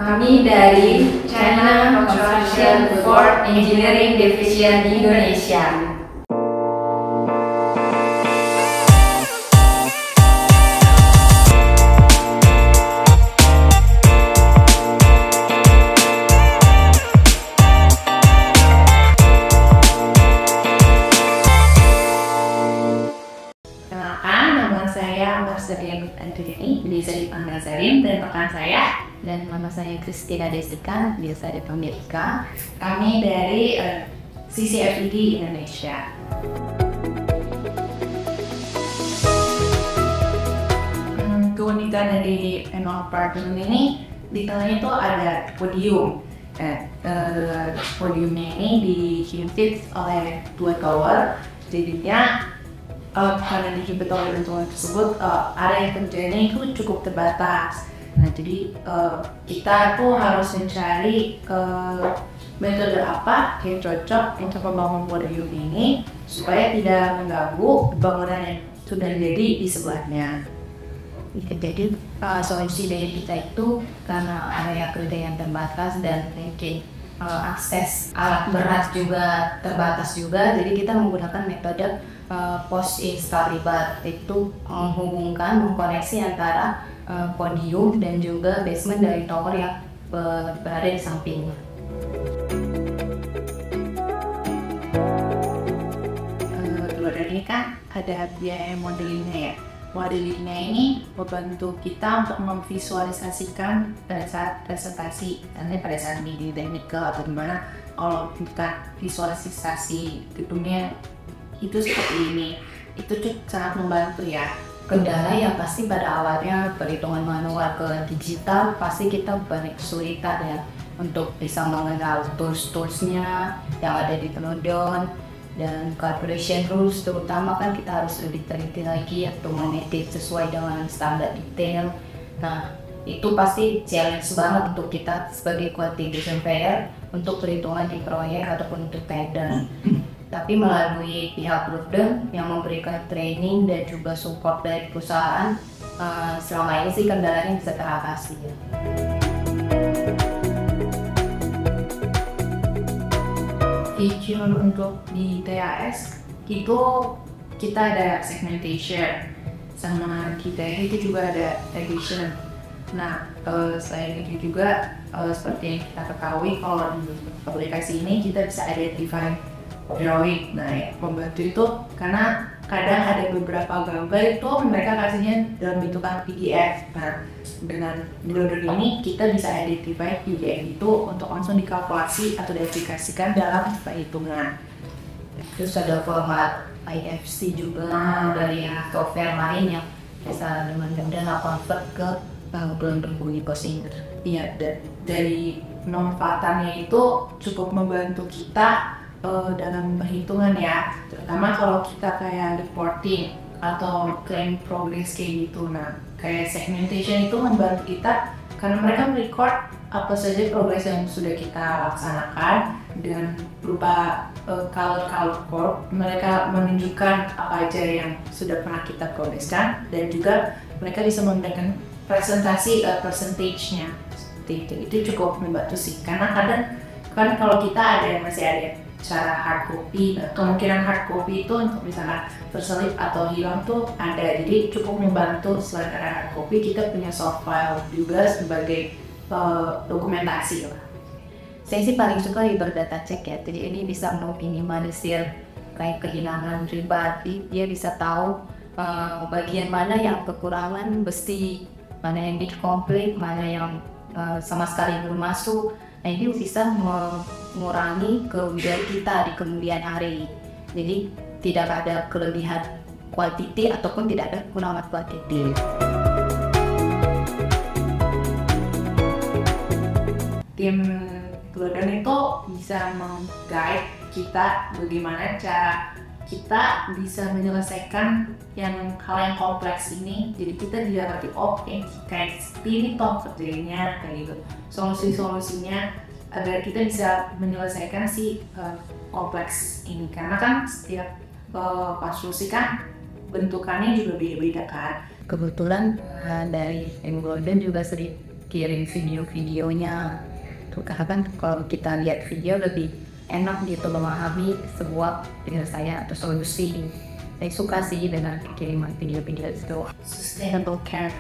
Kami dari China Construction Ford Engineering Division Indonesia. Nama saya Marcelin Andriani, bisa dipanggil Zarin, dan rekan saya. Dan nama saya Christina Desika, biasa dipanggil Ika. Kami dari CCFED Indonesia. Keunikan dari annual apartment ini, di tengahnya itu ada podium. Podiumnya ini dihimpit oleh dua tower, jadinya karena dihimpit oleh dua tower tersebut, area kerjanya itu cukup terbatas. Nah, jadi kita tuh harus mencari metode apa yang cocok untuk membangun podium ini supaya tidak mengganggu bangunan yang sudah jadi di sebelahnya. Jadi solusi dari kita itu karena area kerja yang terbatas dan mungkin akses alat berat juga terbatas juga, jadi kita menggunakan metode post install rebar, itu mengkoneksi antara podium dan juga basement dari tower yang berada di sampingnya. Kemudian ini kan ada biaya modelingnya ya. Modelingnya ini membantu kita untuk memvisualisasikan pada saat presentasi, nanti pada saat meeting technical atau gimana. Kalau kita visualisasi gedungnya itu seperti ini, itu sangat membantu ya. Kendala yang pasti pada awalnya perhitungan manual ke digital pasti kita banyak kesulitan ya untuk bisa mengenal tools-toolsnya yang ada di Tenodon dan calculation rules, terutama kan kita harus lebih teliti lagi atau menedit sesuai dengan standar detail. Nah, itu pasti challenge banget untuk kita sebagai quality surveyor untuk perhitungan di proyek ataupun untuk tender. Tapi melalui pihak Prudem yang memberikan training dan juga support dari perusahaan, selama ini sih kendalanya bisa teratasi ya. Feature untuk di TAS itu kita ada segmentation, sama kita itu juga ada division. Nah, selain itu juga seperti yang kita ketahui, kalau di aplikasi ini kita bisa identify drawing. Nah, ya, membantu itu karena kadang ada beberapa gambar itu mereka kasihnya dalam bentukan PDF. Nah, dengan Builder ini kita bisa identify PDF itu untuk langsung dikalkulasi atau diaplikasikan dalam perhitungan. Terus ada format IFC juga dari software lain yang bisa dengan mudah convert ke Builder Universe. Iya, dari pemanfaatannya itu cukup membantu kita dalam perhitungan ya, terutama kalau kita kayak reporting atau claim progress kayak gitu. Nah, kayak segmentation itu membantu kita karena mereka merecord apa saja progres yang sudah kita laksanakan dengan berupa color code. Mereka menunjukkan apa aja yang sudah pernah kita progreskan, dan juga mereka bisa memberikan presentasi percentage-nya. Itu cukup membantu sih, karena kadang kan kalau kita masih ada cara hard copy, kemungkinan hard copy itu untuk misalkan terselip atau hilang tuh ada, jadi cukup membantu. Selain ada hard copy, kita punya soft file juga sebagai dokumentasi lah. Saya sih paling suka di berdata check ya, jadi ini bisa meminimalisir kayak kehilangan pribadi, dia bisa tahu bagian mana yang kekurangan besi, mana yang incomplete, mana yang sama sekali belum masuk. Nah, ini bisa mengurangi kerugian kita di kemudian hari. Jadi tidak ada kelebihan quantity ataupun tidak ada kekurangan quantity. Tim Tenodon itu bisa meng-guide kita bagaimana cara kita bisa menyelesaikan hal yang kompleks ini. Jadi kita tidak ngerti, kayak ini toh kerjanya kayak gitu, solusinya agar kita bisa menyelesaikan si kompleks ini. Karena kan setiap konstruksi kan bentukannya juga beda-beda kan. Kebetulan dari Golden juga sering kirim video-videonya. Tuh kan kalau kita lihat video lebih enak gitu memahami sebuah penyelesaian atau solusi. Saya suka sih dengan kiriman video-video itu. Sustainable care.